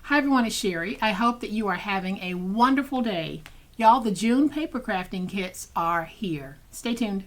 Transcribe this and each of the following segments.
Hi everyone, it's Sherry. I hope that you are having a wonderful day. Y'all, the June paper crafting kits are here. Stay tuned.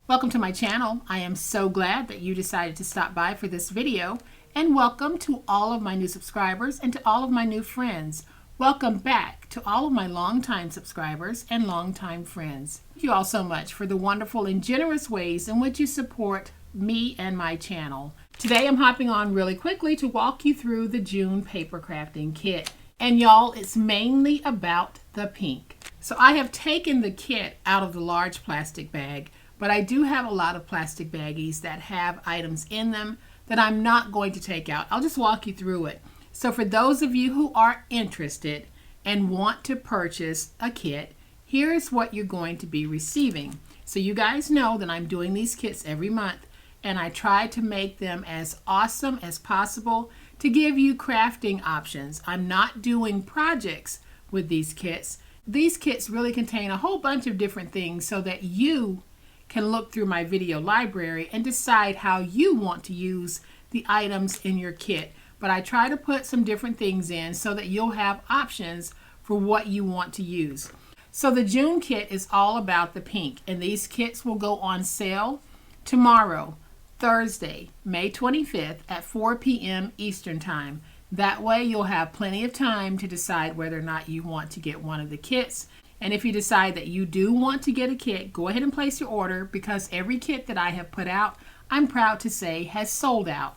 Welcome to my channel. I am so glad that you decided to stop by for this video, and welcome to all of my new subscribers and to all of my new friends. Welcome back to all of my longtime subscribers and longtime friends. Thank you all so much for the wonderful and generous ways in which you support me and my channel. Today I'm hopping on really quickly to walk you through the June paper crafting kit. And y'all, it's mainly about the pink. So I have taken the kit out of the large plastic bag, but I do have a lot of plastic baggies that have items in them that I'm not going to take out. I'll just walk you through it. So for those of you who are interested and want to purchase a kit, here's what you're going to be receiving. So you guys know that I'm doing these kits every month, and I try to make them as awesome as possible to give you crafting options. I'm not doing projects with these kits. These kits really contain a whole bunch of different things so that you can look through my video library and decide how you want to use the items in your kit. But I try to put some different things in so that you'll have options for what you want to use. So the June kit is all about the pink, and these kits will go on sale tomorrow, Thursday, May 25th at 4 p.m. Eastern Time. That way you'll have plenty of time to decide whether or not you want to get one of the kits. And if you decide that you do want to get a kit, go ahead and place your order, because every kit that I have put out, I'm proud to say, has sold out.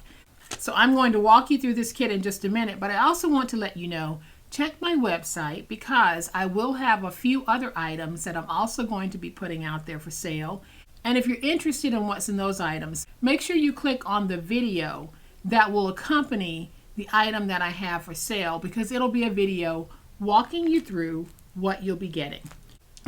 So I'm going to walk you through this kit in just a minute, but I also want to let you know, check my website, because I will have a few other items that I'm also going to be putting out there for sale. And if you're interested in what's in those items, make sure you click on the video that will accompany the item that I have for sale, because it'll be a video walking you through what you'll be getting.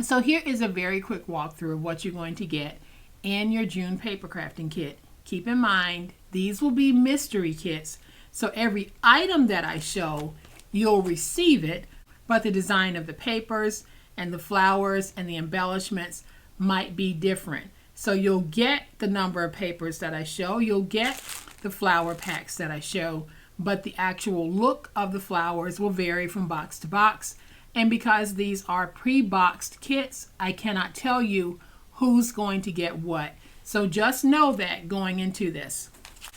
So here is a very quick walkthrough of what you're going to get in your June paper crafting kit. Keep in mind, these will be mystery kits, so every item that I show, you'll receive it, but the design of the papers and the flowers and the embellishments might be different. So you'll get the number of papers that I show, you'll get the flower packs that I show, but the actual look of the flowers will vary from box to box. And because these are pre-boxed kits, I cannot tell you who's going to get what. So just know that going into this.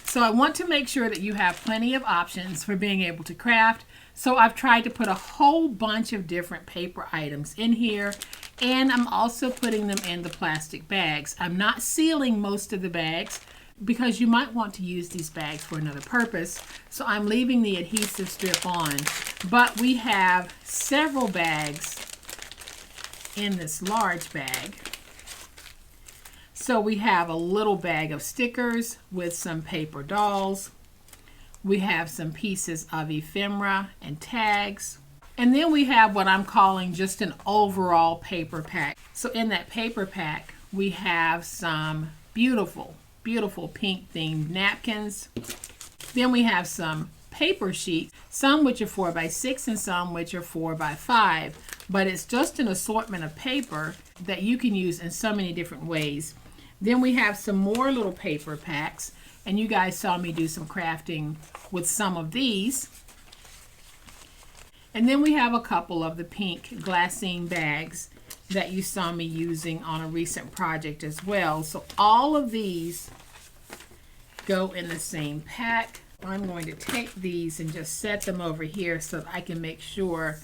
So I want to make sure that you have plenty of options for being able to craft. So I've tried to put a whole bunch of different paper items in here, and I'm also putting them in the plastic bags. I'm not sealing most of the bags because you might want to use these bags for another purpose. So I'm leaving the adhesive strip on. But we have several bags in this large bag. So we have a little bag of stickers with some paper dolls. We have some pieces of ephemera and tags. And then we have what I'm calling just an overall paper pack. So in that paper pack, we have some beautiful, beautiful pink themed napkins. Then we have some paper sheets, some which are 4x6 and some which are 4x5. But it's just an assortment of paper that you can use in so many different ways. Then we have some more little paper packs, and you guys saw me do some crafting with some of these. And then we have a couple of the pink glassine bags that you saw me using on a recent project as well. So all of these go in the same pack. I'm going to take these and just set them over here so that I can make sure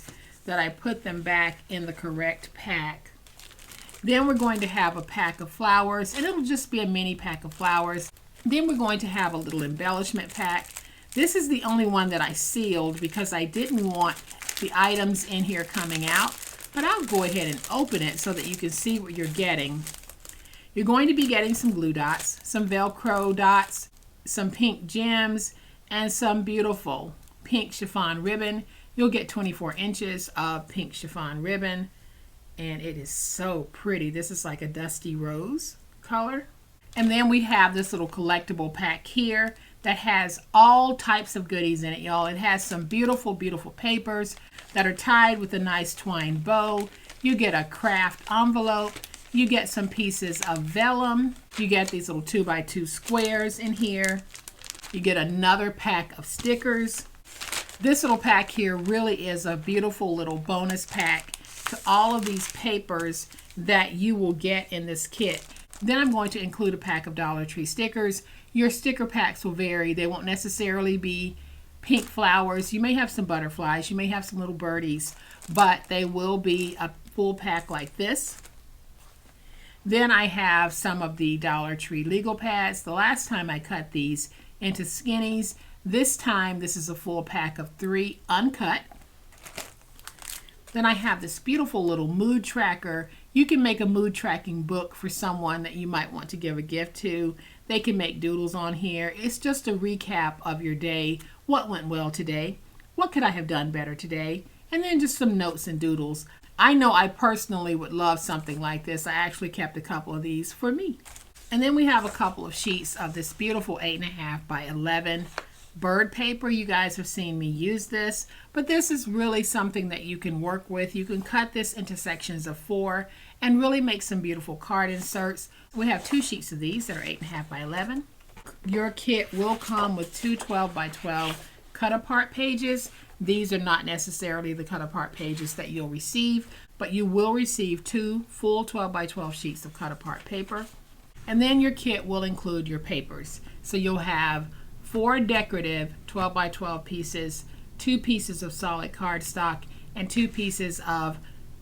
that I put them back in the correct pack. Then we're going to have a pack of flowers, and it'll just be a mini pack of flowers. Then we're going to have a little embellishment pack. This is the only one that I sealed because I didn't want the items in here coming out, but I'll go ahead and open it so that you can see what you're getting. You're going to be getting some glue dots, some Velcro dots, some pink gems, and some beautiful pink chiffon ribbon. You'll get 24 inches of pink chiffon ribbon. And it is so pretty. This is like a dusty rose color. And then we have this little collectible pack here that has all types of goodies in it, y'all. It has some beautiful, beautiful papers that are tied with a nice twine bow. You get a craft envelope. You get some pieces of vellum. You get these little 2x2 squares in here. You get another pack of stickers. This little pack here really is a beautiful little bonus pack to all of these papers that you will get in this kit. Then I'm going to include a pack of Dollar Tree stickers. Your sticker packs will vary. They won't necessarily be pink flowers. You may have some butterflies. You may have some little birdies, but they will be a full pack like this. Then I have some of the Dollar Tree legal pads. The last time I cut these into skinnies. This time this is a full pack of 3 uncut. Then I have this beautiful little mood tracker. You can make a mood tracking book for someone that you might want to give a gift to. They can make doodles on here. It's just a recap of your day. What went well today? What could I have done better today? And then just some notes and doodles. I know I personally would love something like this. I actually kept a couple of these for me. And then we have a couple of sheets of this beautiful 8.5 by 11 bird paper. You guys have seen me use this, but this is really something that you can work with. You can cut this into sections of 4 and really make some beautiful card inserts. We have 2 sheets of these that are 8.5 by 11. Your kit will come with 2 12 by 12 cut apart pages. These are not necessarily the cut apart pages that you'll receive, but you will receive 2 full 12 by 12 sheets of cut apart paper. And then your kit will include your papers. So you'll have 4 decorative 12 by 12 pieces, 2 pieces of solid cardstock, and 2 pieces of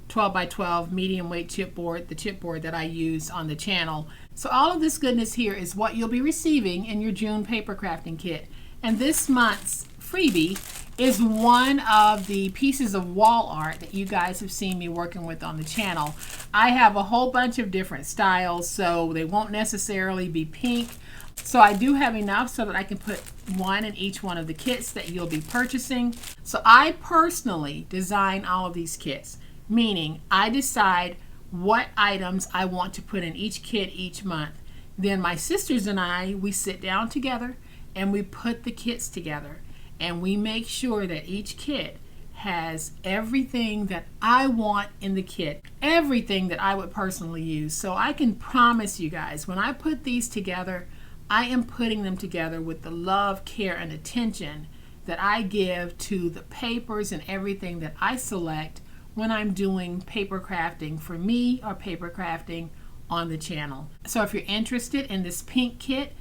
12 by 12 medium weight chipboard, the chipboard that I use on the channel. So all of this goodness here is what you'll be receiving in your June paper crafting kit. And this month's freebie is one of the pieces of wall art that you guys have seen me working with on the channel. I have a whole bunch of different styles, so they won't necessarily be pink. So I do have enough so that I can put one in each one of the kits that you'll be purchasing. So I personally design all of these kits, meaning I decide what items I want to put in each kit each month. Then my sisters and I, we sit down together and we put the kits together. And we make sure that each kit has everything that I want in the kit, everything that I would personally use. So I can promise you guys, when I put these together, I am putting them together with the love, care, and attention that I give to the papers and everything that I select when I'm doing paper crafting for me or paper crafting on the channel. So if you're interested in this pink kit,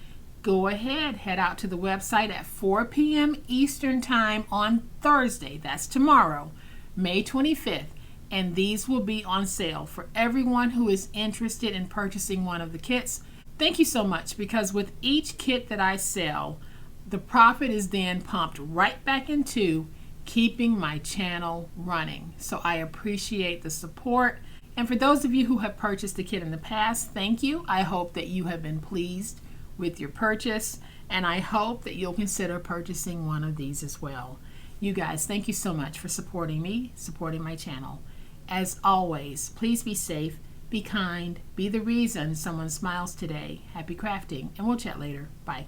go ahead, head out to the website at 4 p.m. Eastern Time on Thursday. That's tomorrow, May 25th. And these will be on sale for everyone who is interested in purchasing one of the kits. Thank you so much, because with each kit that I sell, the profit is then pumped right back into keeping my channel running. So I appreciate the support. And for those of you who have purchased the kit in the past, thank you. I hope that you have been pleased with your purchase, and I hope that you'll consider purchasing one of these as well. You guys, thank you so much for supporting me, supporting my channel. As always, please be safe, be kind, be the reason someone smiles today. Happy crafting, and we'll chat later. Bye.